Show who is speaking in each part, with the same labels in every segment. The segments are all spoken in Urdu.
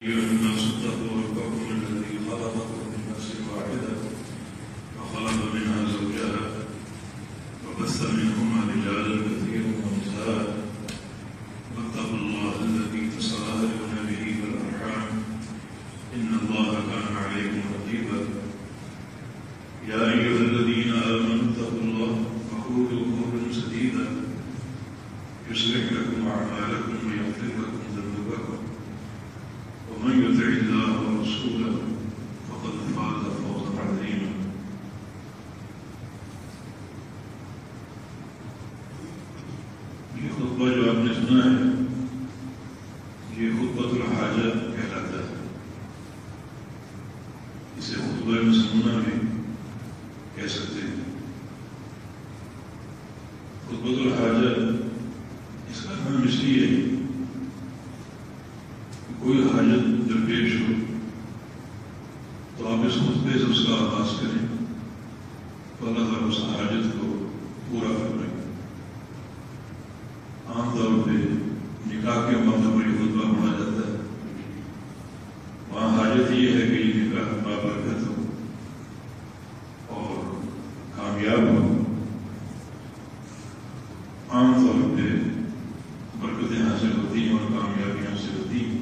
Speaker 1: أيها الناس اتقوا ربكم الذي خلقكم من نفس واحدة وخلق منها زوجها وبث منهما رجالا كثيرا ونساء واتقوا الله الذي تساءلون به والأرحام إن الله كان عليكم رقيبا يا أيها الذين آمنوا اتقوا الله وقولوا قولا سديدا يصلح لكم أعمالكم ويغفر لكم ذنوبكم ومن يطع الله ورسوله فقد فاز فوزا عظيما. یہ خطبہ جو آپ نے سنا ہے یہ خطبۃ الحاجہ کہلاتا ہے. اسے خطبہ مسنونہ بھی کہہ سکتے ہیں. خطبۃ الحاجہ اس کا نام اس لیے کوئی حاجت درپیش ہو تو آپ اس خطبے سے اس کا آغاز کریں تو اللہ تعالیٰ اس حاجت کو پورا کریں. عام طور پہ نکاح کے موقع پر یہ خطبہ پڑھا جاتا ہے. وہاں حاجت یہ ہے کہ یہ نکاح بابرکت ہو اور کامیاب ہو. عام طور پہ برکتیں حاصل ہوتی ہیں اور کامیابی حاصل ہوتی ہیں.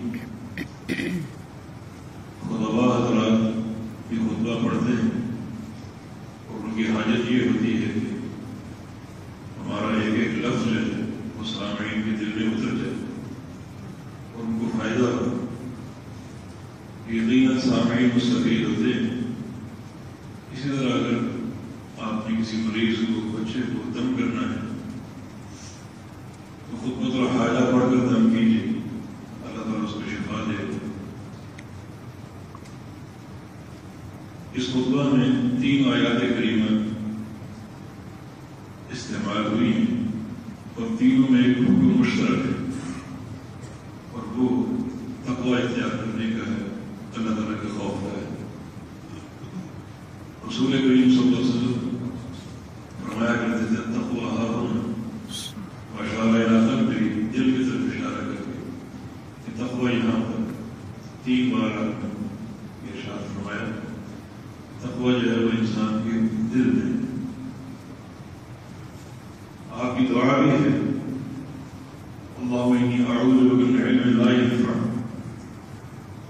Speaker 1: خطبہ حضرات یہ خطبہ پڑھتے ہیں اور ان کی حاجت یہ ہوتی ہے کہ ہمارا ایک ایک لفظ ہے وہ سامعین کے دل میں اتر جائے اور ان کو فائدہ ہو. یقیناً سامعین مستفید ہوتے ہیں. اسی طرح اگر آپ نے کسی مریض کو بچے کو دم کرنا ہے تو خطبۃ الحاجہ پڑھ کر دم کیجیے. اللہ تعالیٰ اس کو شفا دے. اس خطبہ میں 3 آیات کریمہ استعمال ہوئی ہیں اور تینوں میں ایک حکم مشترک ہے اور وہ تقوی اختیار کرنے کا ہے, اللہ تعالیٰ کے خوف کا ہے. رسول کریم صلی اللہ علیہ وسلم فرمایا کرتے تھے تقوی ہاہنا واشارہ الی قلبی, دل کی طرف اشارہ کر کے کہ تقوی یہاں پر 3 بار ارشاد فرمایا. تقوی جو ہے وہ انسان کے دل میں. آپ کی دعا بھی ہے اللہم انی اعوذ بک من علم لا ينفع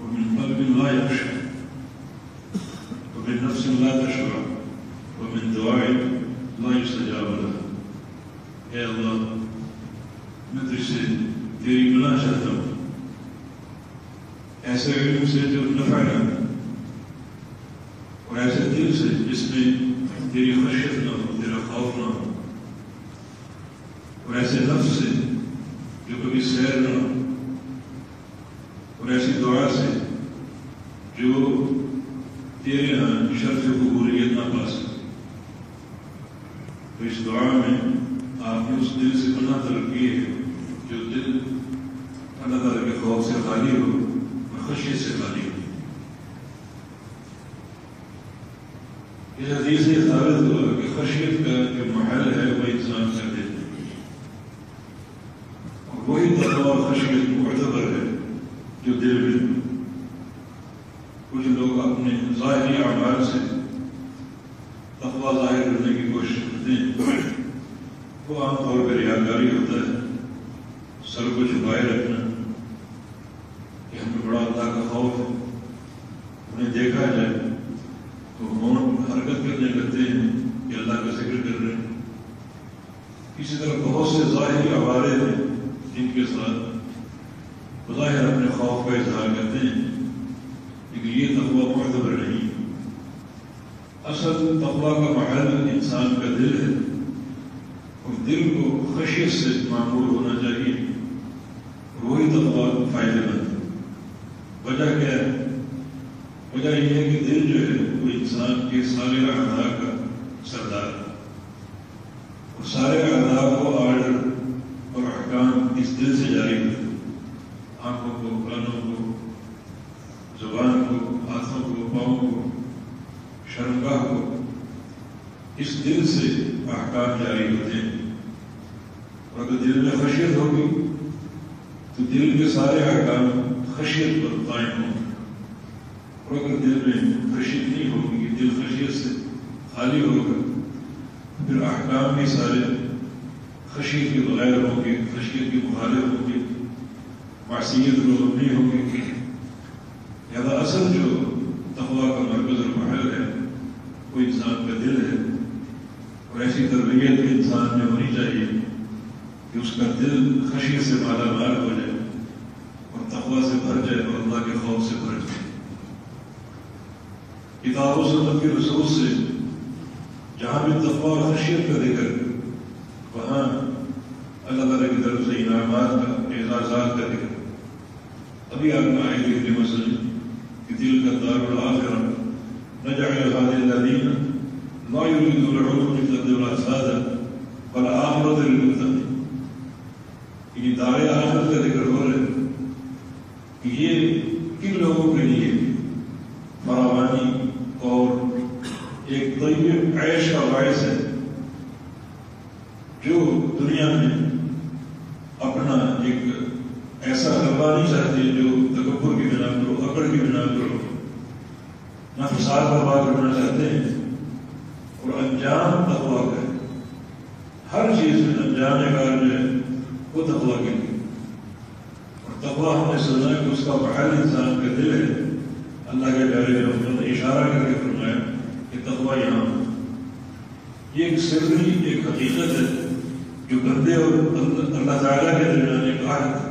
Speaker 1: ومن قلب لا يخشع ومن نفس لا تشبع ومن دعاء لا يستجاب له. اے اللہ میں تجھ سے تیری پناہ چاہتا ہوں ایسے علم سے جو نفع نہ اور ایسے دل سے جس میں تیری خشیت نہ ہو, تیرا خوف نہ ہو, اور ایسے نفس سے جو کبھی سیر نہ ہو, اور ایسی دعا سے جو تیرے ہاں شرف قبولیت نہ پا سکے. تو اس دعا میں آپ نے اس دل سے پناہ طلب کی ہے جو دل اللہ تعالیٰ کے خوف سے خالی ہو اور خشیت سے خالی ہو. یہ حدیث سے ثابت ہوا کہ خشیت کا جو محل ہے وہ انسان کا دل ہے اور وہی تقوی اور خشیت معتبر ہے جو دل میں. کچھ لوگ اپنے ظاہری اعمال سے تقوی ظاہر کرنے کی کوشش کرتے ہیں. وہ عام طور پر ریاکاری ہوتا ہے, سر کو چھپائے رکھنا کہ ہمیں بڑا اللہ کا خوف ہے, انہیں دیکھا جائے تو ہم حرکت کرنے لگتے ہیں کہ اللہ کا ذکر کر رہے ہیں. اسی طرح بہت سے ظاہری عوارض ہیں جن کے ساتھ بظاہر اپنے خوف کا اظہار کرتے ہیں, لیکن یہ تقوی معتبر نہیں. اصل تقوی کا محل انسان کا دل ہے اور دل کو خشیت سے معمور ہونا چاہیے. وہی تقوی فائدے مند ہے. وجہ کیا ہے؟ وجہ یہ ہے کہ دل جو ہے وہ انسان کے سارے اعضاء کا سردار ہے اور سارے اعضاء کو آرڈر اور احکام اس دل سے جاری ہوتے ہیں. آنکھوں کو, کانوں کو, زبان کو, ہاتھوں کو, پاؤں کو, شرمگاہ کو, اس دل سے احکام جاری ہوتے ہیں. اور اگر دل میں خشیت ہوگی تو دل کے سارے احکام خشیت پر قائم ہوں. اور اگر دل میں خشیت نہیں ہوگی، دل خشیت سے خالی ہوگا، پھر احکام بھی سارے خشیت کے بغیر ہوں گے، خشیت کے مخالف ہوں گے، معصیت کو مبنی ہوں گے. لہذا اصل جو تقویٰ کا مرکز اور محل ہے وہ انسان کا دل ہے. اور ایسی تربیت انسان میں ہونی چاہیے کہ اس کا دل خشیت سے مالا مال ہو جائے اور تقویٰ سے بھر جائے اور اللہ کے خوف سے بھر جائے. کتاب و سنت کے رسول سے جہاں بھی تقویٰ اور خشیت کا ذکر وہاں اللہ تعالیٰ کی طرف سے انعامات کا، اعزازات کا ذکر. ابھی آپ نے آئے تھے مثلا کہ دل کا دار الآخرہ نجعل هذه الذين لا يريدون العلو بالتقوى والسعادة والآخرة للمتقين. یہ دار آخرت کا ذکر ہو رہا ہے کہ یہ کن لوگوں کے لیے فراوانی اور ایک طیب عیش کا باعث ہے جو دنیا میں اپنا ایک ایسا غلبہ نہیں چاہتے جو تکبر کی بنا پر ہو، اکڑ کی بنا پر ہو، نہ فساد برباد کرنا چاہتے ہیں. اور انجام تقویٰ کا ہے. ہر چیز میں انجام کار جو ہے وہ تقویٰ کے لیے. اور تقویٰ ہم نے سنا کہ اس کا محل انسان کا دل ہے. اللہ کے پیارے محمد نے اشارہ کر کے فرمایا کہ تقویٰ یہاں. یہ ایک سری، ایک حقیقت ہے جو بندے اور اللہ تعالیٰ کے درمیان ایک عہد ہے.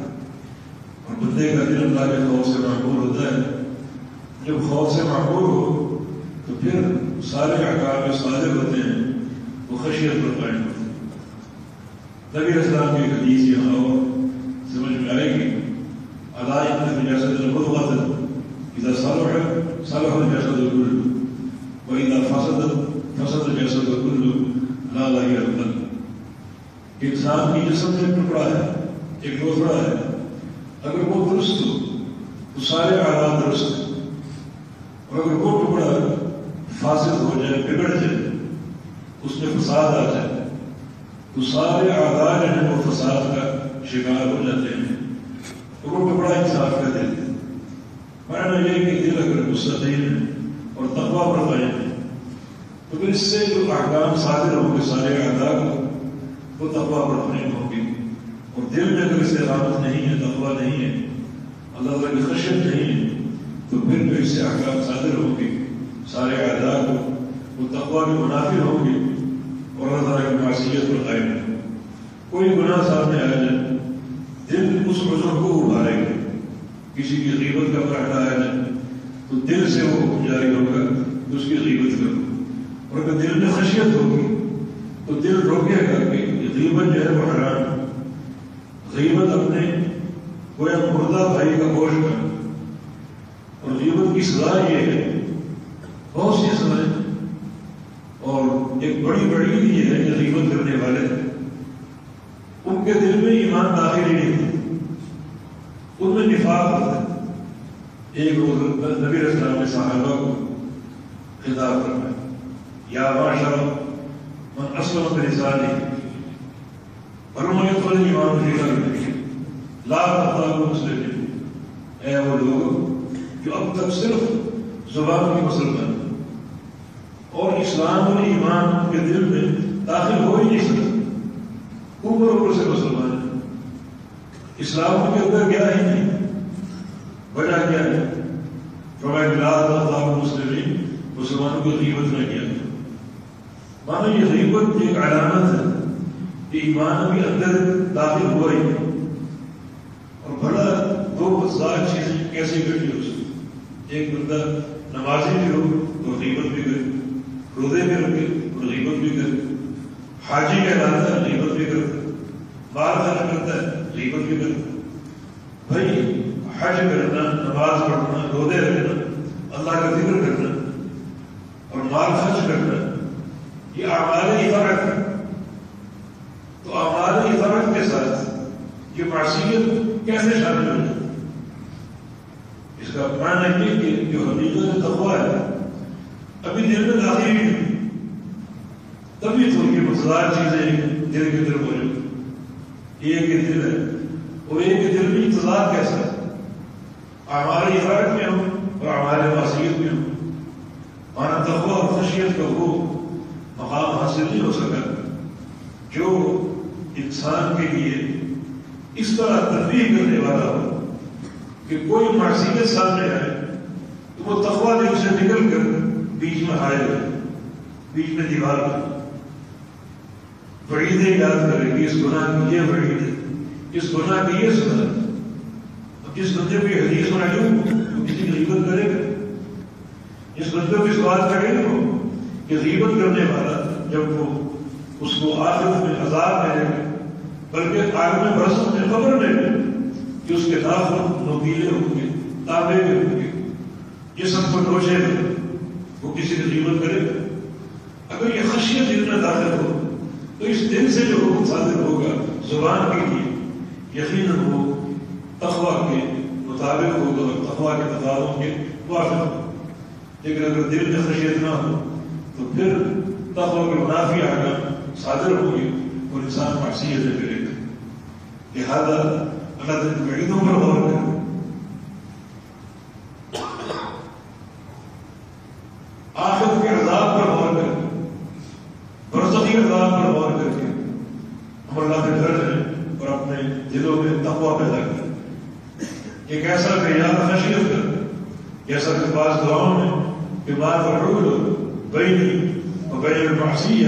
Speaker 1: اور بندے کا دل اللہ کے خوف سے معمور ہوتا ہے. جب خوف سے معمور ہو تو پھر سارے احکام صادق ہوتے ہیں، وہ خشیت پر قائم ہوتے ہیں. نبی اسلام کی حدیث یہاں اور سمجھ میں آئے گی. الا ان فی الجسد مضغۃ اذا صلحت صلح الجسد كله واذا فسدت فسد الجسد كله لا لا يرتد. انسان کی جسم میں ایک ٹکڑا ہے، ایک لوتھڑا ہے. اگر وہ درست ہو تو سارے اعضاء درست ہیں، اور اگر وہ ٹکڑا فاسد ہو جائے، بگڑ جائے، اس میں فساد آ جائے تو سارے اعضاء جو ہیں وہ فساد کا شکار ہو جاتے ہیں. تو وہ ٹکڑا انسان کا دل ہے. معنی یہ کہ دل اگر مستقیم ہے اور تقویٰ پر قائم ہے تو پھر اس سے جو احکام صادر ہوں گے سارے اعضاء کو وہ تقویٰ پر قائم ہوں گے. اور دل میں اگر استقامت نہیں ہے، تقویٰ نہیں ہے، اللہ تعالیٰ کی خشیت نہیں ہے، تو پھر جو اس سے احکام صادر ہوں گے سارے اعضاء کو وہ تقویٰ کے منافی ہوں گے اور اللہ تعالیٰ کی معصیت پر قائم ہے. کوئی گناہ سامنے آ جائے، دل اس عذر کو ابھارے گا. کسی کی غیبت کا معاملہ آ جائے تو دل سے وہ جاری ہوگا کہ اس کی غیبت کرو. اور اگر دل میں خشیت ہوگی تو دل روکے گا کہ غیبت جو ہے وہ حرام ہے. غیبت اپنے کوئی مردہ بھائی کا گوشت کرنا. اور غیبت کی سزا یہ ہے، بہت سی سزائیں، اور ایک بڑی یہ ہے کہ غیبت کرنے والے ان کے دل میں ایمان داخل ہی نہیں ہوتا، ان میں نفاق ہوتا ہے. ایک روز نبی علیہ السلام نے صحابہ کو خطاب فرمایا، یا معاشر من اسلم بلسانہ ولم يدخل الایمان فی قلبہ لا تغتابوا المسلمین. اے وہ لوگ جو اب تک صرف زبان کی مسلمان اور اسلام اور ایمان کے دل میں داخل ہو ہی نہیں سکتا، اوپر سے مسلمان ہے، اسلام کے اندر گیا ہی نہیں. وجہ کیا ہے؟ فرمایا لا تغتابوا المسلمین، مسلمانوں کو غیبت نہ کیا. مانو یہ غیبت ایک علامت ہے کہ ایمان ابھی اندر داخل ہوا ہی نہیں. اور بڑا دو متضاد چیزیں کیسے اکٹھی ہو سکتی؟ ایک بندہ نمازی بھی ہو تو غیبت بھی کرے، روزے بھی رکھے اور غیبت بھی کرے، حاجی کہلاتا ہے غیبت بھی کرتا ہے، مال خرچ کرتا ہے غیبت بھی کرتا ہے. بھائی حج کرنا، نماز پڑھنا، روزے رکھنا، اللہ کا ذکر کرنا اور مال خرچ کرنا یہ اعمال اطاعت ہے. تو اعمال اطاعت کے ساتھ یہ معصیت کیسے شامل ہو جائے؟ اس کا معنی یہ کہ جو حقیقت تقویٰ ہے ابھی دل میں داخل ہی نہیں، تبھی تو یہ متضاد چیزیں دل کے اندر موجود. ایک دل ہے اور ایک دل میں امتزاج کیسا ہے؟ اعمال عبادت میں ہوں اور اعمال معصیت میں ہوں، مانا تقویٰ اور خشیت کا وہ مقام حاصل نہیں ہو سکا جو انسان کے لیے اس طرح تنبیہ کرنے والا ہو کہ کوئی معصیت سامنے آئے تو وہ تقویٰ دل سے نکل کر بیچ میں حائل ہے، بیچ میں دیوار ہے، وعیدیں یاد کرے کہ اس گناہ کی یہ وعید ہے، اس گناہ کی یہ سزا ہے۔ اب جس بندے کو یہ حدیث معلوم ہو وہ کسی کی غیبت کرے گا، جس بندے کو اس بات کا علم ہو کہ غیبت کرنے والا جب وہ اس کو آخرت میں عذاب ملے گا، بلکہ عالم برزخ میں خبر ملے گا کہ اس کے ناخن نوکیلے ہوں گے، تابے کے ہوں گے، جسم پر روشے گا، وہ کسی کی غیبت کرے گا۔ اگر یہ خشیت اتنا داخل ہو تو اس دل سے جو حکم صادر ہوگا زبان کے لیے یقیناً وہ تقویٰ کے مطابق ہوگا اور تقویٰ کے تقاضوں کے موافق ہوگا۔ لیکن اگر دل میں خشیت نہ ہو تو پھر تقویٰ کے منافی احکام صادر ہوں گے اور انسان معصیت میں کرے گا۔ لہذا اللہ تعالیٰ کی وعیدوں پر غور کرے، آخرت کے عذاب پر غور کر کے، برزخی عذاب پر غور کر کے ہم اللہ سے ڈر رہے ہیں اور اپنے دلوں میں تقویٰ پیدا کریں۔ ایک ایسا معیار خشیت کا جیسا کہ بعض دعاؤں میں کہ ما تحول بینی و بین المعصیہ،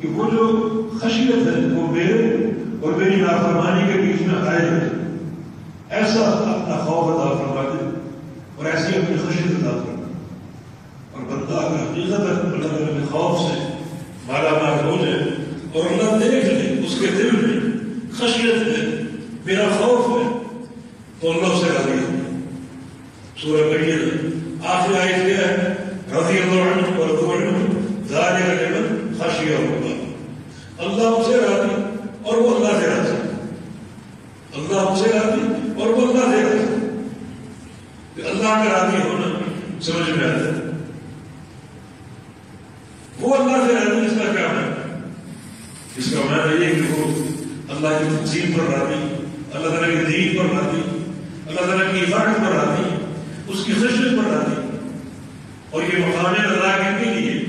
Speaker 1: کہ وہ جو خشیت ہے وہ میرے اور میری نافرمانی کے بیچ میں حائل ہے، ایسا اپنا خوف عطا فرما دے اور ایسی اپنی خشیت عطا فرما۔ اور بندہ اگر حقیقت اللہ تعالیٰ کے خوف سے مالا مال ہو جائے اور اللہ دیکھ لے اس کے دل میں خشیت ہے، میرا خوف ہے، تو اللہ سے راضی ہے۔ سورہ بینہ آخری آیت کیا ہے؟ رضی اللہ عنہ ورضوا عنہ ذلک لمن خشی اللہ، اللہ سے راضی اور وہ اللہ سے راضی، اللہ سے راضی اور وہ اللہ سے راضی۔ اللہ کا راضی ہونا سمجھ میں آتا ہے، وہ اللہ سے راضی، اس کا کیا معنی؟ اس کا معنی یہ کہ وہ اللہ کی تقسیم پر راضی، اللہ تعالیٰ کے دین پر راضی، اللہ تعالیٰ کی اطاعت پر راضی، اس کی خشیت پر راضی۔ اور یہ مقام رضا کے لیے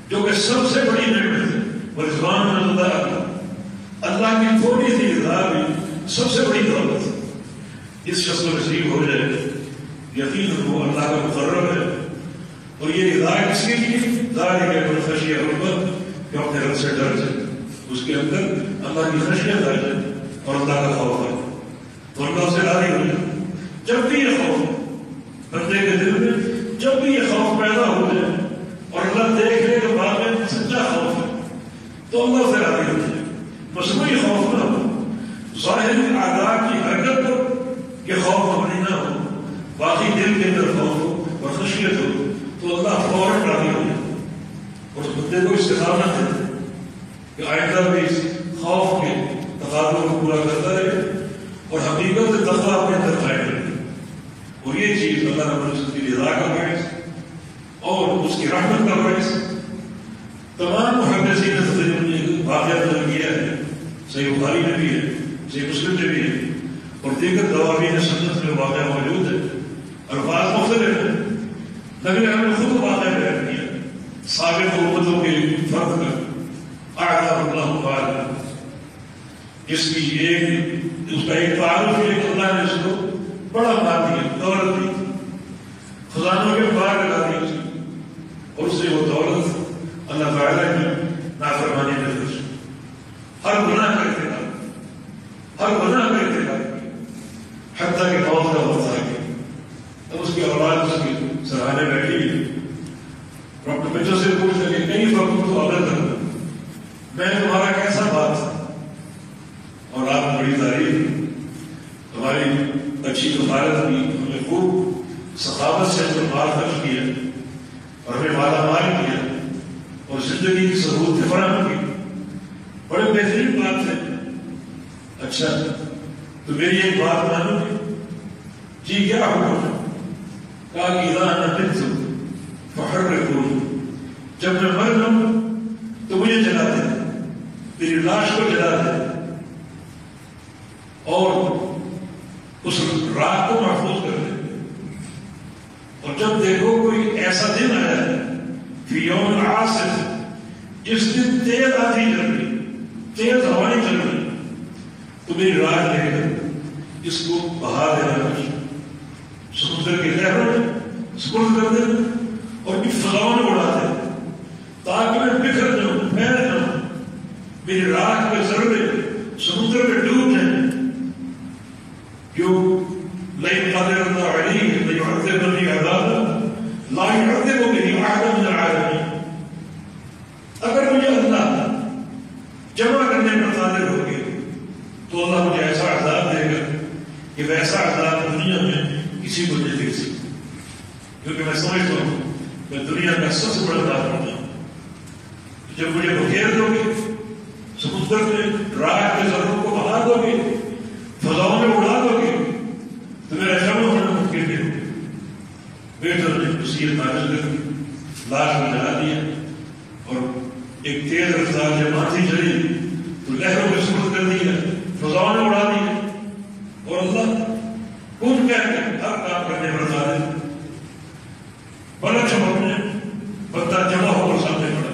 Speaker 1: جو کہ سب سے بڑی نعمت ہے، ورضوان من اللہ، اللہ کی تھوڑی سی رضا بھی سب سے بڑی دولت ہے۔ اس شخص کو نصیب ہو جائے یقیناً وہ اللہ کا مقرب ہے۔ اور یہ رضا کس کے لیے؟ ذالک من خشی اللہ، کہ اپنے رب سے ڈر جائے، اس کے اندر اللہ کی خشیت آ جائے اور اللہ کا خوف ہے تو اللہ سے راضی ہو جائے۔ جب بھی یہ خوف بندے کے دل میں، جب بھی یہ خوف پیدا ہو جائے اور اللہ دیکھ لے کہ واقعی سچا خوف ہے تو اللہ سے راضی ہو جائے۔ مصنوعی خوف نہ ہو، ظاہری اعضاء کی حرکت پر یہ خوف مبنی نہ ہو، باقی دل کے اندر خوف ہو اور خشیت ہو تو اللہ فوراً راضی ہو جائے اور اس بندے کو استقامت دے کہ آئندہ بھی اس خوف کے تقاضوں کو پورا کرتا رہے اور حقیقت سے تقویٰ اپنے اندر قائم رکھے۔ اور یہ چیز اللہ رب العزت کی رضا کا باعث اور اس کی رحمت کا باعث۔ تمام محدثین نے تقریباً واقعہ نقل کیا ہے، صحیح بخاری میں بھی ہے، صحیح مسلم میں بھی ہے اور دیگر دواوین سنت میں واقعہ موجود ہے، الفاظ مختلف ہیں۔ نبی نے خود واقعہ بیان کیا سابق امتوں کے فرد کا، اعلیٰ اللہ تعالیٰ جس کی اس کا ایک تعارف ہے کہ اللہ نے اس کو بڑا مال دیا، دولت دی، خزانوں کے باہر لگا دی اس کی، اور اس سے وہ دولت اللہ تعالیٰ کی نافرمانی میں خرچ، ہر گناہ کا ارتکاب، ہر گناہ کا ارتکاب، حتیٰ کہ موت کا وقت آ گیا۔ اب اس کی اولاد اس کی سراہنے بیٹھی ہے، اپنے بچوں سے پوچھتے کہ کئی وقت تو عمل کرنا، میں تمہارا کیسا بات تھا؟ اور آپ بڑی تعریف، ہماری اچھی کفالت کی، ہمیں خوب سخاوت سے مال خرچ کیا اور ہمیں مالا مال کیا اور زندگی کی سہولت فراہم کی، بڑے بہترین بات ہے۔ اچھا تو میری ایک بات مانو گے؟ جی کیا حکم ہے؟ کہا کہ اذا انا مت فحرقونی، جب میں مر جاؤں تو مجھے جلا دے، میری لاش کو جلا دے اور اس راہ کو محفوظ کر اور جب دیکھو کوئی ایسا دن آیا ہے فی یوم عاصف، جس دن تیز آندھی چل رہی، تیز ہوائیں چل رہی، تو میری راہ لے کر اس کو بہا دینا، سمندر کی لہروں میں سپرد کر دینا اور بھی فضاؤں میں اڑا دینا، تاکہ میں بکھر جاؤں، پھیل جاؤں، میری راہ کے ذرے سمندر میں ڈوب جائیں۔ کیوں لئن قدرنا علیہ لیعذبنی عذابا لا يعذب به احد من العالمین، اگر مجھے اللہ جمع کرنے پر قادر ہو گئے تو اللہ مجھے ایسا عذاب دے گا کہ ویسا عذاب دنیا میں کسی کو نہیں دے سکتا، کیونکہ میں سمجھتا ہوں میں دنیا کا سب سے بڑا کافر ہوں۔ جب مجھے بکھیر دو گے سمندر میں، راہ کے ذروں کو بہا دو گے، فضاؤں میں اڑا دو گے، تو میرا جمع ہونا ممکن نہیں ہوگا۔ بیٹر نے وصیت نافذ کر دی، لاش میں جلا دیا، اور ایک تیز رفتار جب آندھی چلی تو لہروں کو سپرد کر دیا، فضاؤں میں اڑا دیا، اور اللہ کن کہہ کے ہر کام کرنے پر قادر۔ بڑا چمکنے بندہ جمع ہو کر سامنے پڑا،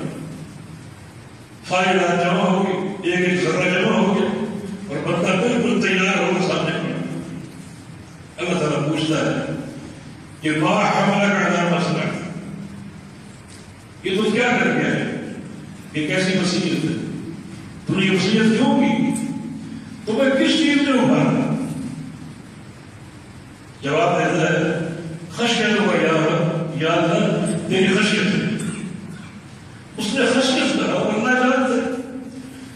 Speaker 1: فائدات جمع ہو گئی، ایک ایک ذرہ جمع ہو گیا، اور بندہ بالکل تیار ہو کر سامنے پڑا۔ اللہ تعالیٰ پوچھتا ہے کہ ما حملک علی ما صنعت، یہ تو کیا کر گیا ہے، یہ کیسی وصیت ہے، تو نے یہ وصیت کیوں کی، تمہیں کس چیز نے ابھارا؟ جواب دیتا ہے خشیت و یا اللہ تیری خشیت ہے۔ اس نے خشیت کہا اور اللہ جانتا ہے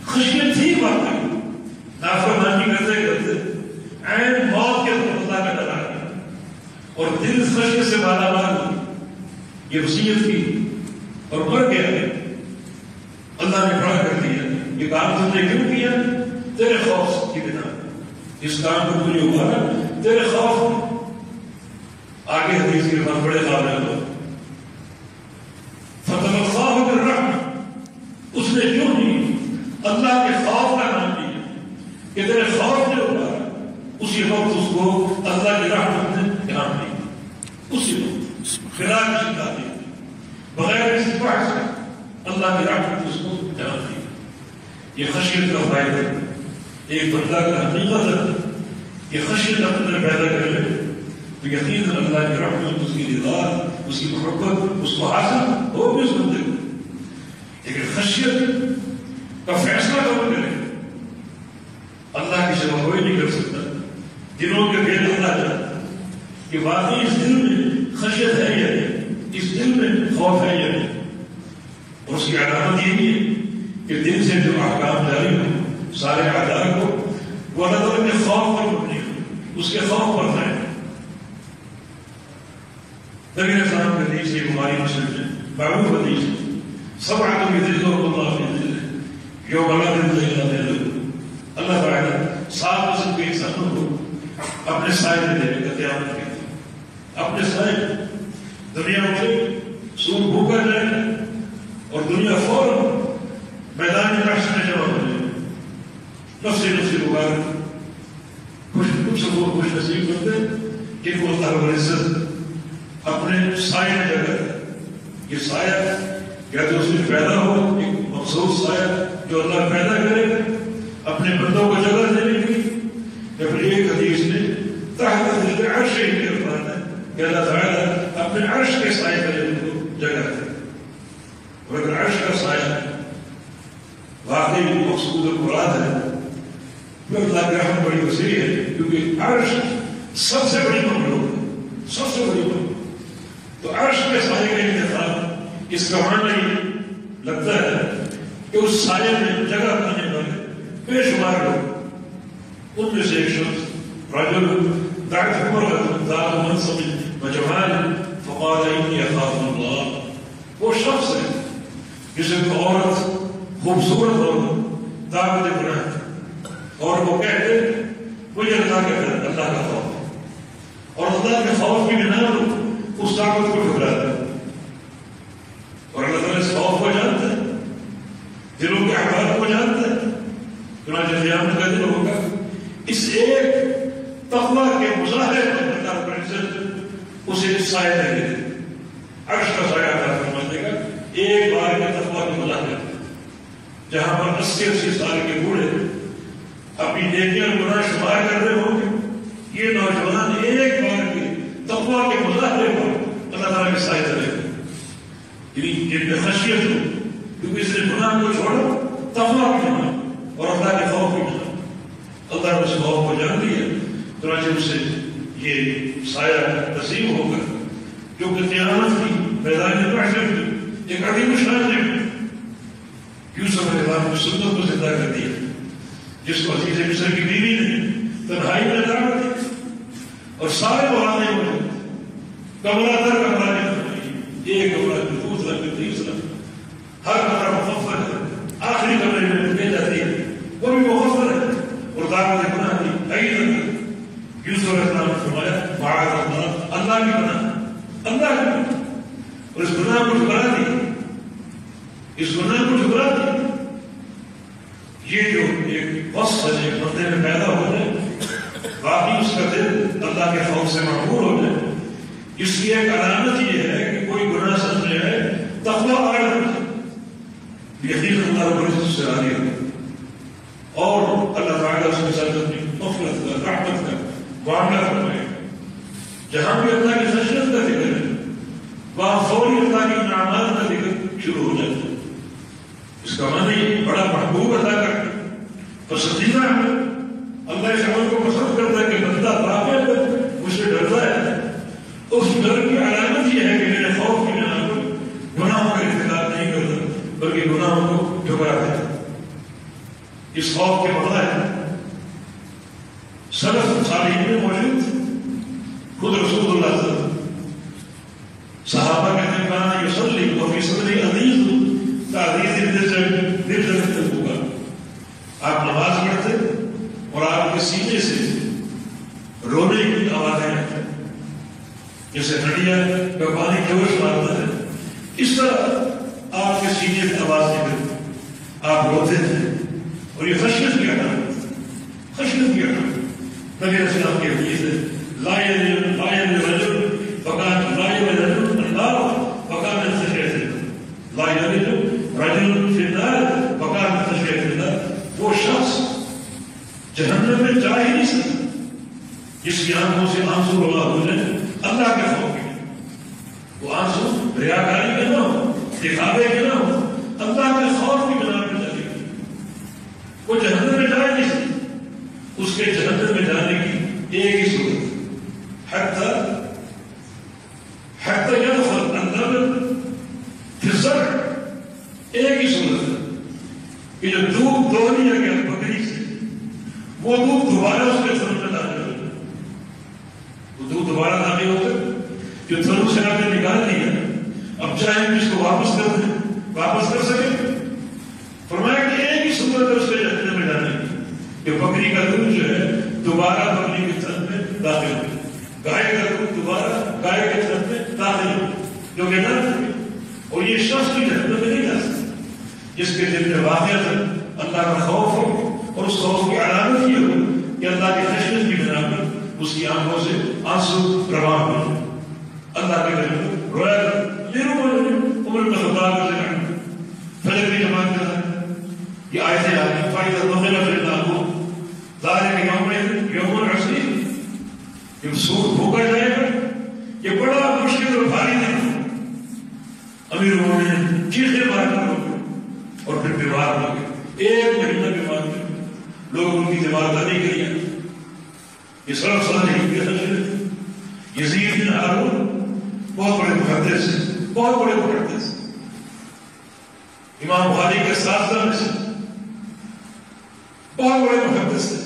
Speaker 1: خشیت تھی واقعی، نافرمانی کرتے کرتے عین موت کے اللہ کا ڈر آ گیا اور دل خشیت سے مالا مال ہوئی، یہ وصیت کی اور مر گیا۔ اللہ نے کھڑا کر دیا، یہ کام تم نے کیوں کیا؟ تیرے خوف کی بنا، اس کام کو تجھے ابھارا تیرے خوف میں۔ آگے حدیث کے بعد بڑے قابل ہو فتلقاہ بالرحمہ، اس نے کیوں نہیں اللہ کے خوف کا نام لیا کہ تیرے خوف نے ابھارا، اسی وقت اس کو اللہ کی رحمت نے نام لیا، اسی وقت خلا کی شکا دی، بغیر کسی بحث سے اللہ کی رحمت اس کو نام لیا۔ یہ خشیت کا فائدہ ہے، ایک بندہ کا حقیقت ہے کہ خشیت اپنے پیدا کر لے تو یقیناً اللہ کی رحمت، اس کی رضا، اس کی محبت اس کو حاصل ہو بھی اس بندے کو۔ لیکن خشیت کا فیصلہ کون کرے؟ اللہ کی سوا کوئی نہیں کر سکتا۔ دلوں کے بھید اللہ جانتا کہ واقعی اس دل میں خشیت ہے یا نہیں، اس دل میں خوف ہے یا نہیں، اور اس کی علامت یہی ہے کہ دل سے جو احکام جاری ہو سارے اعداء کو وہ اللہ تعالیٰ کے خوف پر مبنی ہو، اس کے خوف پر رہے۔ نبی علیہ السلام کے حدیث یہ بخاری مسلم ہے، معروف حدیث ہے، سبعۃ یظلهم اللہ فی ظلہ یوم لا ظل الا ظلہ۔ اللہ تعالیٰ 7 قسم کے انسانوں کو اپنے سائے میں دے گا قیامت کے دن، اپنے سائے دنیا میں سور بھوکا جائے گا اور دنیا فوراً میدان محشر میں جمع ہو جائے گا۔ نفسی نفسی مبارک خوش نصیب بندے کہ وہ اللہ رب العزت اپنے سائے میں جگہ ہے۔ یہ سایہ یا تو اس میں پیدا ہو ایک مخصوص سایہ جو اللہ پیدا کرے گا اپنے بندوں کو جگہ دینے کی، یا پھر ایک حدیث نے تحت ظل عرش ہی کے فرمایا ہے کہ اللہ تعالیٰ اپنے عرش کے سائے میں ان کو جگہ دے۔ اور اگر عرش کا سایہ واقعی مقصود اور مراد ہے تو اللہ کی رحمت بڑی وسیع ہے، کیونکہ عرش سب سے بڑی مخلوق ہے، سب سے بڑی مخلوق۔ تو عرش کے سائے کا انتخاب اس کا معنی لگتا ہے کہ اس سائے میں جگہ پانے والے بے شمار لوگ، ان میں سے ایک شخص رجل دعت امرأة ذات منصب وجمال فقال انی اخاف اللہ، وہ شخص ہے جسے عورت خوبصورت اور دعوت گناہ، اور وہ کہتے مجھے اللہ کا خوف، اور اللہ کے خوف کی بنا پر اس دعوت کو ٹھکراتا ہے، اور اللہ تعالیٰ اس خوف کو جانتا ہے، دلوں کے احوال کو جانتا ہے۔ چنانچہ قیامت کا دن ہوگا، اس ایک تقویٰ کے مظاہرے پر اللہ رب العزت اسے سایہ دے دے، عرش کا سایہ عطا فرما دے گا ایک بار کے تقویٰ کی وجہ سے۔ جہاں پر 80 سال کے بوڑھے اپنی نیکیاں گناہ شمار کر رہے ہوں گے، یہ نوجوان ایک بار کے تقویٰ کے مظاہرے پر اللہ تعالیٰ کے سائے چلے گا، یعنی جن میں خشیت ہو، کیونکہ اس نے گناہ کو چھوڑا تقویٰ کی بنا اور اللہ کے خوف کی بنا۔ اللہ نے اس خوف کو جان دیا، چنانچہ اسے یہ سایہ نصیب ہوگا جو کہ قیامت کی میدان محشر کی ایک عظیم شان ہے۔ یوسف علیہ السلام کی سنت کو زندہ کر دیا، جس کو عزیز مصر کی بیوی نے تنہائی میں دعوت دی اور سارے بہانے موجود، کمرہ در کمرہ میں ایک کمرہ دوسرا تیسرا، ہر کمرہ مخفر ہے، آخری کمرے میں لے جاتی ہے وہ بھی مخفر ہے اور دعوت گناہ کی حقیقت۔ یوسف علیہ السلام نے فرمایا معاذ اللہ، اللہ کی گناہ، اللہ کی گناہ، اور اس گناہ کو ٹھکرا دیا، اس گناہ کو ٹھکرا دیا۔ یہ جو ایک وصف ہے ایک بندے میں پیدا ہو جائے، باقی اس کا دل اللہ کے خوف سے معمور ہو جائے، اس کی ایک علامت یہ ہے کہ کوئی گناہ سمجھ رہا ہے تقویٰ آ رہا ہے، یقین اللہ رب العزت سے راضی ہے اور اللہ تعالیٰ اس کے ساتھ اپنی مغفرت کا رحمت کا معاملہ فرمائے۔ جہاں بھی اللہ کی خشیت کا ذکر ہے وہاں فوری اللہ کی انعامات کا ذکر شروع ہو جاتا ہے۔ اس کا معنی بڑا محبوب ادا کرنا، پسندیدہ ہے، اللہ اس عمل کو پسند کرتا ہے کہ بندہ واقعہ مجھ سے ڈرتا ہے۔ اس ڈر کی علامت یہ ہے کہ میرے خوف کی بنا پر گناہوں کا ارتکاب نہیں کرتا بلکہ گناہوں کو ٹھکرا دیتا۔ اس خوف کے بغیر سلف صالحین میں موجود خود رسول اللہ صلی اللہ علیہ وسلم صحابہ کہتے ہیں کانا یصلی وفی صدری عزیز ہوگا، آپ نماز پڑھتے اور آپ کے سینے سے رونے کی آوازیں آتی، جیسے نڑیا کا پانی جوش مارتا ہے اس طرح آپ کے سینے سے آواز نکلتی، آپ روتے تھے اور یہ خشیت کی علامت، خشیت کی علامت۔ نبی علیہ السلام کی حدیث ہے لا یلج رجل فکان لا یلج رجل النار فکان من خشیت اللہ، لا یلج رجل فی النار فکان من خشیت اللہ، وہ شخص جہنم میں جا ہی نہیں سکتا جس کی آنکھوں سے آنسو رونا ہو جائے اللہ کے خوف کے، وہ آنسو ریاکاری کے نہ ہو، دکھاوے کے نہ ہو، اللہ کے خوف کی بنا پر جائے گی، وہ جہنم میں جا نہیں سکتا۔ اس کے جہنم میں جانے کی ایک ہی صورت حتی يدخل النمل في الزرع، ایک ہی صورت ہے کہ جو دودھ دو لیا گیا بکری سے وہ دودھ دوبارہ اس کے تھنو میں داخل ہو جائے، وہ دودھ دوبارہ داخل ہو کر جو تھنو سے آپ نے نکال دیا اب چاہیں اس کو واپس کر دیں، واپس کر سکیں۔ فرمایا کہ ایک ہی صورت ہے اس کے جہنم میں جانے کی کہ بکری کا دودھ جو ہے دوبارہ بکری کے تھن میں داخل ہو، گائے کا دودھ دوبارہ گائے کے تھن میں داخل ہو، جو کہ نہ تھے، اور یہ شخص بھی جہنم میں نہیں جا سکتا جس کے دل میں واقعہ اللہ کا خوف ہو اور اس خوف کی علامت یہ ہو کہ اللہ کی خشیت کی بنا پر اس کی آنکھوں سے آنسو روان ہو جائے، اللہ کے گھر میں رویا یہ عمر میں خطاب کر لیں فجر کی جماعت کرنا یہ آیتیں آتی فائدہ مغلہ فرنا ہو ذالک یوم عسیر، جب سور بھوکا جائے گا یہ بڑا مشکل اور بھاری دن ہو، امیر المومنین چیخے مار کر ہو اور پھر بیمار ہو گئے، ایک مہینہ بیمار ہوئے، لوگ ان کی تیمارداری کری، یہ سرف صالحین کی خشیت۔ یزید بن ہارون بہت بڑے محدث، بہت بڑے محدث، امام بخاری کے ساتھ میں سے بہت بڑے محدث تھے۔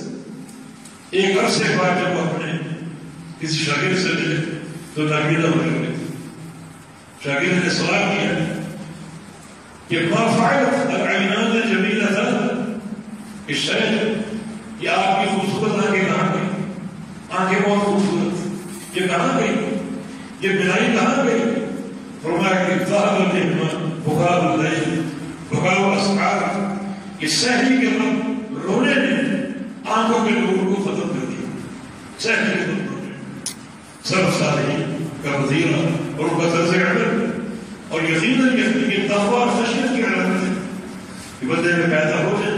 Speaker 1: ایک عرصے بعد جب وہ اپنے کسی شاگرد سے ملے تو ناگیدہ ہونے لگے، شاگرد نے سوال کیا کہ ما فعلت العینان الجمیلتان الشیخ، یہ آپ کی خوبصورت آنکھیں کہاں گئی؟ آنکھیں بہت خوبصورت، یہ کہاں گئی؟ یہ بلائی کہاں گئی؟ فرمایا کہ ذهب الإهمال بكاء الليل بكاء الأسحار، یہ سحری کے وقت رونے نے آنکھوں کے نور کو ختم کر دیا، سحری کے وقت رونے۔ سب صالحین کا فضیلہ اور ان کا طرز عمل اور یقیناً یہ تقویٰ اور خشیت کی علامت ہے کہ بندے میں پیدا ہو جائے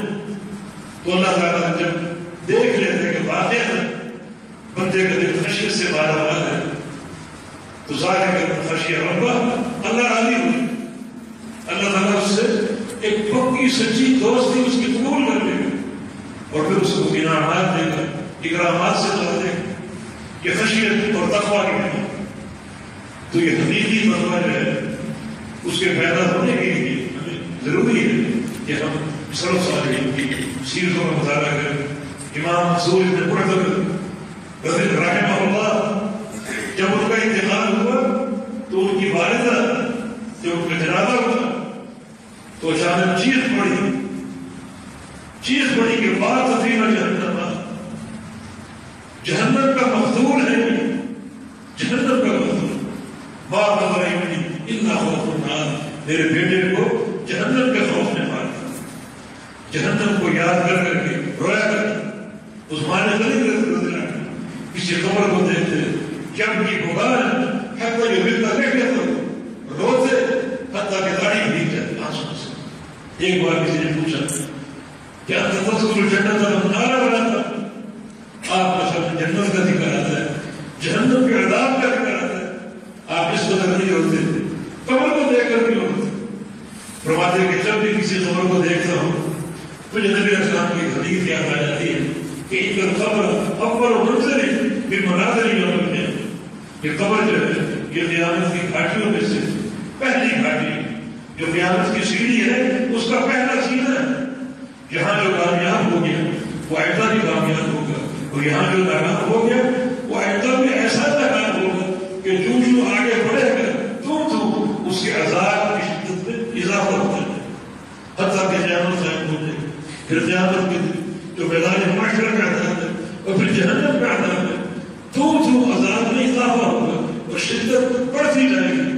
Speaker 1: تو اللہ تعالیٰ جب دیکھ لیتے ہیں کہ واقعہ بندے کا دل خشیت سے مالا مال ہے تو ظاہر ہے کہ خشیہ ربا اللہ راضی ہوئی، اللہ تعالیٰ اس سے ایک پکی سچی دوستی اس کی قبول کر لے گا اور پھر اس کو انعامات دے گا، اکرامات سے دے گا۔ یہ خشیت اور تقویٰ کی ہے تو یہ حقیقی تقویٰ جو ہے اس کے پیدا ہونے کے لیے ہمیں ضروری ہے کہ ہم سلف صالحین کی سیرتوں کا مطالعہ کریں۔ امام منصور بن معتمر رحمہ اللہ جب ان کا انتقال ہوا تو ان کی والدہ جب ان کا جنازہ ہوا تو اچانک چیخ پڑی کہ بات فینا جہنم، جہنم کا مقتول ہے، جہنم کا مقتول بات ابراہیم الا خوف النار، میرے بیٹے کو جہنم کے خوف نے مار دیا۔ جہنم کو یاد کر کر کے رویا کر اس ماں نے کسی قبر کو دیکھتے جب کی پکار حتیٰ یہ ملتا رہ گیا تو روتے حتیٰ کہ داڑھی بھیگ جاتی آنسوں سے۔ ایک بار کسی نے پوچھا کیا تذکر جنت کا نعرہ بناتا آپ کا سب جنت کا ذکر آتا ہے، جہنم کے عذاب کا ذکر آتا ہے، آپ اس قدر نہیں ہوتے قبر کو دیکھ کر بھی ہوتے۔ فرماتے کہ جب بھی کسی قبر کو دیکھتا ہوں مجھے نبی علیہ السلام کی حدیث یاد آ جاتی ہے کہ ان کا قبر اول منظر پھر مناظر یوم ہے۔ یہ قبر جو ہے یہ قیامت کی گھاٹیوں میں سے پہلی گھاٹی جو قیامت کی سیڑھی ہے اس کا پہلا سینہ ہے۔ یہاں جو کامیاب ہو گیا وہ آئندہ بھی کامیاب ہوگا اور یہاں جو ناکام ہو گیا وہ آئندہ بھی ایسا ناکام ہوگا کہ جو آگے بڑھے گا تو اس کے عذاب کی شدت میں اضافہ ہوتا ہے حتیٰ کہ قیامت قائم ہو جائے۔ پھر قیامت کے جو میدان محشر کا عذاب ہے اور پھر جہنم کا عذاب ہے تو عذاب میں اضافہ ہوگا اور شدت بڑھتی جائے گی۔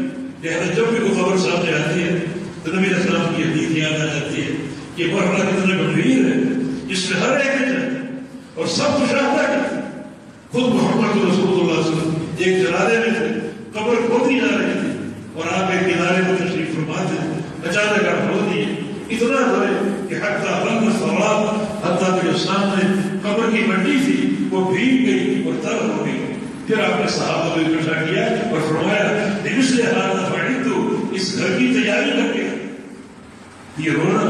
Speaker 1: لہذا جب بھی وہ خبر سامنے آتی ہے تو نبی علیہ السلام کی حدیث یاد آ جاتی ہے یہ مرحلہ کتنا گمبھیر ہے جس میں ہر ایک ہے اور سب مشاہدہ کرتے۔ خود محمد رسول اللہ صلی اللہ علیہ وسلم ایک جنازے میں تھے، قبر کھودی جا رہی تھی اور آپ ایک کنارے کو تشریف فرما تھے، اچانک آپ کھود دیے اتنا بڑے کہ حتیٰ بلند ثواب حتیٰ کہ جو سامنے قبر کی مٹی تھی وہ بھیگ گئی اور تر ہو گئی۔ پھر آپ نے صحابہ کو اکٹھا کیا اور فرمایا لمثل هذا فعلت، اس گھر کی تیاری کر کے یہ رونا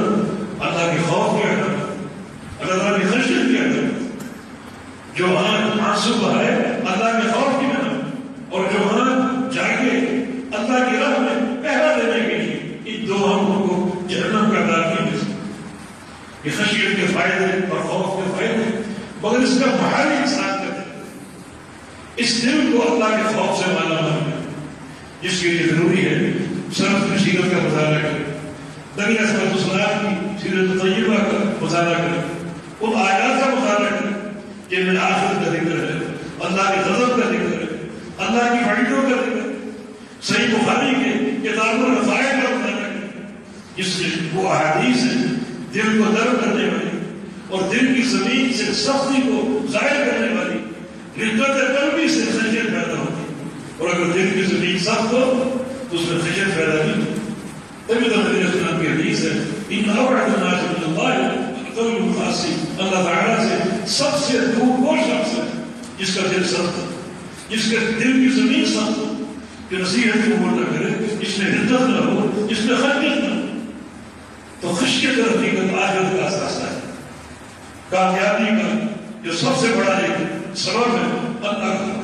Speaker 1: اللہ کے خوف کی علامت، اللہ تعالیٰ کی خشیت کی علامت۔ جو آنسو بہائے اللہ کے خوف کی علامت اور جو جاگے اللہ کی راہ میں پہرا دینے کے لیے ان دو آنکھوں کو جہنم کا دار نہیں مل سکتا۔ یہ خشیت کے فائدے اور خوف کے فائدے مگر اس کا بحالی انسان کرتے اس دل کو اللہ کے خوف سے مالا مال ہے جس کے لیے ضروری ہے سلف کی سیرت کا مطالعہ کریں، نبی علیہ السلام کی سیرت طیبہ کا مطالعہ کریں، ان آیات کا مطالعہ کریں جن میں آخرت کا ذکر ہے، اللہ کے غضب کا ذکر ہے، اللہ کی وعیدوں کا ذکر ہے۔ صحیح بخاری کے کتاب الرفائع کا مطالعہ کریں جس سے وہ احادیث ہیں دل کو نرم کرنے والی اور دل کی زمین سے سختی کو ظاہر کرنے والی، رقت قلبی سے خشیت پیدا ہوتی اور اگر دل کی زمین سخت ہو تو اس میں خشیت پیدا نہیں ہوتی۔ تبھی تو نبی علیہ السلام کی حدیث ہے ان ابعد الناس من اللہ القلب القاسي، اللہ تعالیٰ سے سب سے دور وہ شخص ہے جس کا دل سخت ہے، جس کے دل کی زمین سخت ہو، کہ نصیحت قبول نہ کرے، جس میں حدت نہ ہو، جس میں خشیت نہ ہو۔ تو خشیت حقیقت آخرت کا اثاثہ ہے، کامیابی کا جو سب سے بڑا ایک سبب ہے اللہ کا۔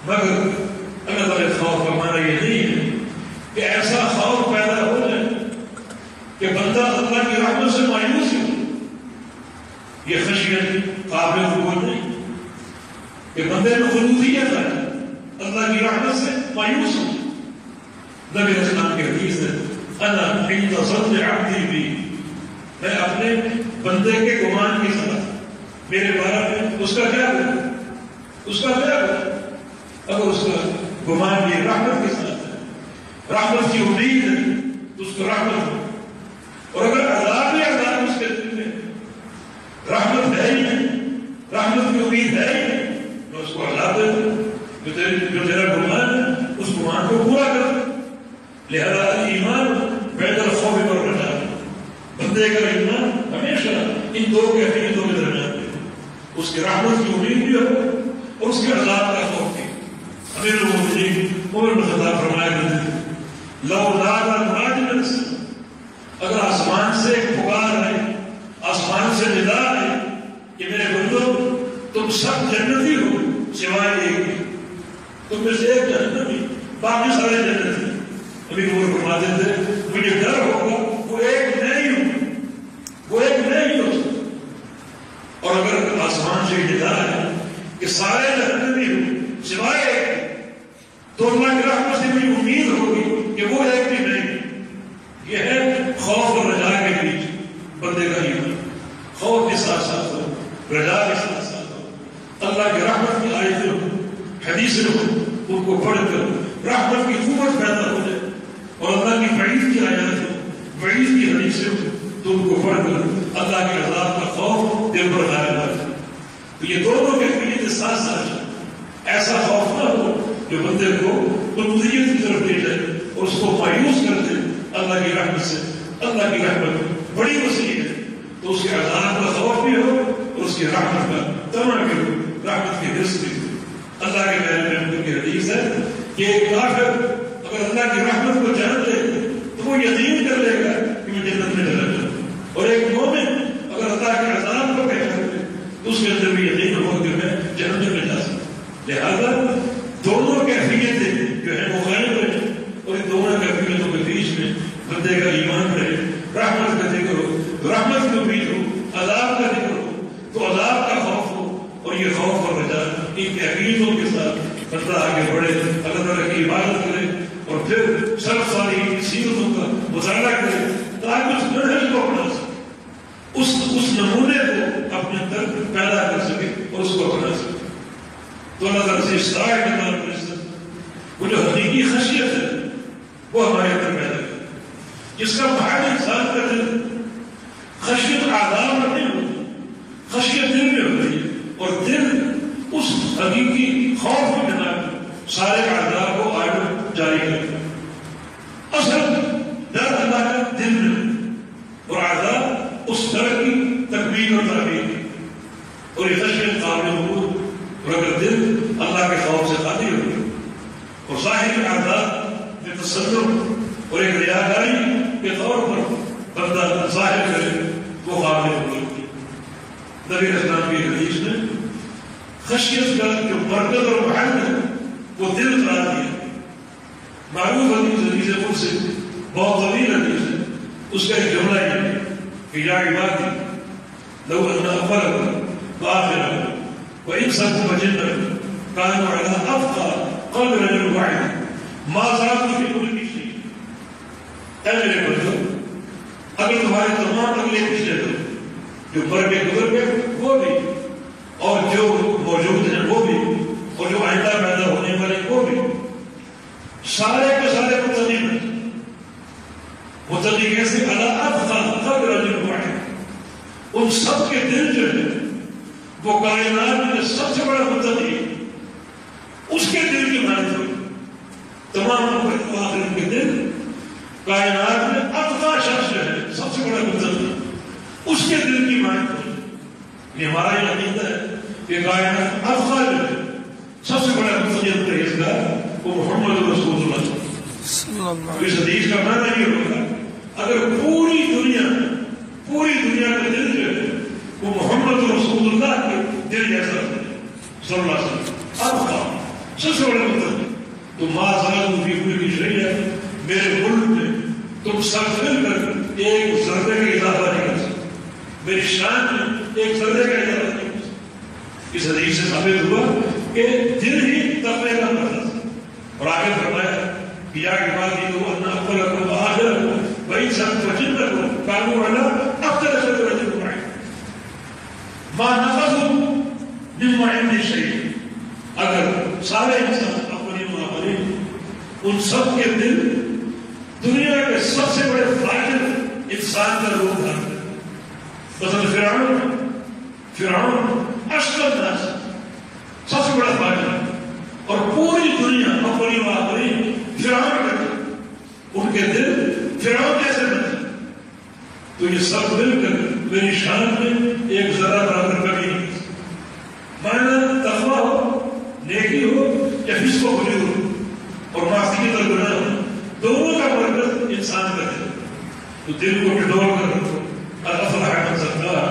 Speaker 1: مگر اللہ تعالیٰ خوف کا معنی یہ نہیں ہے کہ ایسا خوف پیدا ہو جائے کہ بندہ اللہ کی رحمت سے مایوس ہو۔ یہ خشیت قابل قبول نہیں کہ بندے میں خلوصیت ہے اللہ کی رحمت سے مایوس ہو۔ نبی علیہ السلام کی حدیث ہے انا عند ظن عبدی بی، میں اپنے بندے کے گمان کی ساتھ میرے بارے میں اس کا کیا ہے، اس کا کیا ہے۔ اگر اس کا گمان یہ رحمت کے ساتھ ہے، رحمت کی امید ہے تو اس کو رحمت ہو، اور اگر عذاب یا عذاب اس کے دل میں رحمت ہے ہی نہیں، رحمت کی امید ہے ہی نہیں، تو اس کو عذاب دے جو تیرا گمان ہے کو پورا کر. لہذا ایمان بین الخوف والرجاء، بندے کا ایمان ہمیشہ ان دو کیفیتوں کے درمیان ہے، اس کی رحمت کی امید بھی ہو اور اس کے عذاب کا خوف بھی. امیر المؤمنین عمر بن خطاب فرمایا کرتے تھے لو نادى مناد من السماء، اگر آسمان سے ایک پکار آئے، آسمان سے ندا آئے کہ میرے بندو تم سب جنتی ہو سوائے ایک بھی، تم میں سے ایک جنتی، باقی سارے جنتی. ابھی وہ فرماتے تھے مجھے ڈر ہوگا وہ ایک نہیں ہوں، وہ ایک نہیں ہو. اور اگر آسمان سے ندا ہے کہ سارے جنتی ہوں سوائے ایک، تو اللہ کی رحمت سے مجھے امید ہوگی کہ وہ ایک بھی نہیں. یہ ہے خوف اور رجا کے بیچ بندے کا ایمان. خوف کے ساتھ ساتھ ہو، رجا کے ساتھ ساتھ ہو، اللہ کی رحمت کی آیتیں ہو، حدیثیں ہو، ان کو پڑھ کر رحمت کی قوت پیدا ہو جائے. اور اللہ کی وعید کی آیات ہو، وعید کی حدیثیں ہو، تو ان کو پڑھ کر اللہ کے عذاب کا خوف دل پر غالب آ جائے. تو یہ دونوں کے ساتھ ساتھ ایسا خوف نہ ہو جو بندے کو مقبولیت کی طرف لے جائے اور اس کو مایوس کر دے اللہ کی رحمت سے. اللہ کی رحمت بڑی وسیع ہے، تو اس کے عذاب کا خوف بھی ہو اور اس کی رحمت کا تمنا بھی ہو، رحمت کی حرص بھی ہو. اللہ کے پیغمبر کی حدیث ہے کہ ایک کافر اگر اللہ کی رحمت کو جان لے تو وہ یقین کر لے گا کہ میں جنت میں چلا جاؤں، اور ایک مومن اگر اللہ کے عذاب کو پہچان لے تو اس کے اندر بھی یقین ہو کہ میں جنت میں جا سکتا. لہذا دونوں کیفیتیں جو ہے وہ غائب رہے، اور ان دونوں کیفیتوں کے بیچ میں بندے کا ایمان رہے. رحمت کا ذکر ہو تو رحمت کی امید ہو، عذاب کا ذکر ہو تو عذاب کا خوف ہو، اور یہ خوف اور رجا ان کیفیتوں کے ساتھ بندہ آگے بڑھے، اللہ تعالیٰ کی عبادت کرے اور پھر سب ساری سیرتوں کا مطالعہ کرے تاکہ اس منہج کو اپنا سکے، اس نمونے کو اپنے اندر پیدا کر سکے اور اس کو اپنا سکے. تو اللہ تعالیٰ سے استعاء کے نام پر وہ جو حقیقی خشیت ہے وہ ہمارے اندر پیدا کرے، جس کا محل انسان کا دل. خشیت آداب میں نہیں ہوتی، خشیت دل میں ہوتی ہے، اور دل اس حقیقی خوف کی بنا پر سارے آداب کو آگے جاری کرتا ہے. اصل ڈر اللہ کا دل میں، اور آداب اس ڈر کی تکبیر اور تعبیر کی. اور یہ خشیت قابل قبول، اور اگر دل اللہ کے خوف سے خالی ہو اور ظاہری عادات میں تصرف اور ایک ریاکاری کے طور پر بندہ ظاہر کرے وہ قابل قبول ہے. نبی اسلام کی حدیث میں خشیت کا جو مرکز اور محل ہے وہ دل قرار دیا. معروف حدیث خود سے بہت طویل حدیث ہے، اس کا ایک جملہ ہے کہ یا عبادی لو ان اولکم وآخرکم وإنسكم وجنكم كانوا على أفقى قلب رجل واحد ما زادوا في كل شيء. اے میرے بندو، اگر تمہارے تمام اگلے پچھلے لوگ جو مر کے گزر گئے وہ بھی، اور جو موجود ہیں وہ بھی، اور جو آئندہ پیدا ہونے والے وہ بھی، سارے کے سارے متقی ہیں. متقی کیسے؟ على أفقى قلب رجل واحد، ان سب کے دل جو ہے وہ کائنات میں سب سے بڑا متقی اس کے دل کی مانت ہوئی. تمام آخر کے دل کائنات میں اتقا شخص جو ہے سب سے بڑا متقی اس کے دل کی مانت ہوئی. یہ ہمارا یہ عقیدہ ہے کہ کائنات اتقا جو ہے سب سے بڑا متقی پرہیزگار وہ محمد رسول اللہ. اس حدیث کا معنی یہ ہوگا اگر پوری دنیا کا دل جو ہے وہ محمد رسول اللہ کے دل جیسا صلی اللہ علیہ وسلم اب سب سے بڑے مطلب تو ماں زادوا فی کل شیء، میرے ملک میں تم سب مل کر ایک ذرے کا اضافہ نہیں کر سکتے، میری شان میں ایک ذرے کا اضافہ نہیں کر سکتے. اس حدیث سے ثابت ہوا کہ دل ہی تقوی کا مرکز ہے. اور آگے فرمایا کہ یا عبادی لو ان اولکم وآخرکم وإنسکم وجنکم كانوا على أفقى قلب رجل واحد ما نفذوا مما عندي شيء. اگر سارے انسان اپنے معاملے ان سب کے دل دنیا کے سب سے بڑے فاجر انسان کا روپ دھارتے ہیں. مثلا فرعون اشقى الناس سب سے بڑا فاجر، اور پوری دنیا اپنی معاملے تو یہ سب مل کر میری شان میں ایک ذرہ برابر کمی نہیں. معنی تقویٰ ہو، نیکی ہو یا فسق و فجور ہو اور معصیت کی طرف گناہ ہو، دونوں کا مرکز انسان کا ہے. تو دل کو ڈھٹور کر رکھو. الافلاح من زکاہا،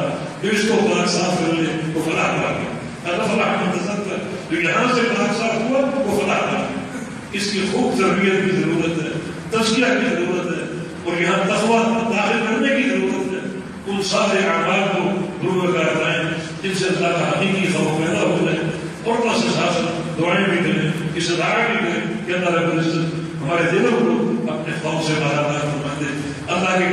Speaker 1: جو اس کو پاک صاف کر لے وہ فلاح پا گیا. الافلاح من تزکا، جو یہاں سے پاک صاف ہوا وہ فلاح پا گیا. اس کی خوب تربیت کی ضرورت ہے، تزکیہ کی ضرورت ہے، اور یہاں تقویٰ داخل کرنے کی ضرورت ہے. ان سارے اعمال کو روبہ کر لائیں جن سے اللہ کا حقیقی خوف پیدا ہو جائے. اور اللہ سے ساتھ دعائیں بھی کریں، استدعا بھی کریں کہ اللہ رب العزت ہمارے دلوں کو اپنے خوف سے مالا مال فرما دے. اللہ کے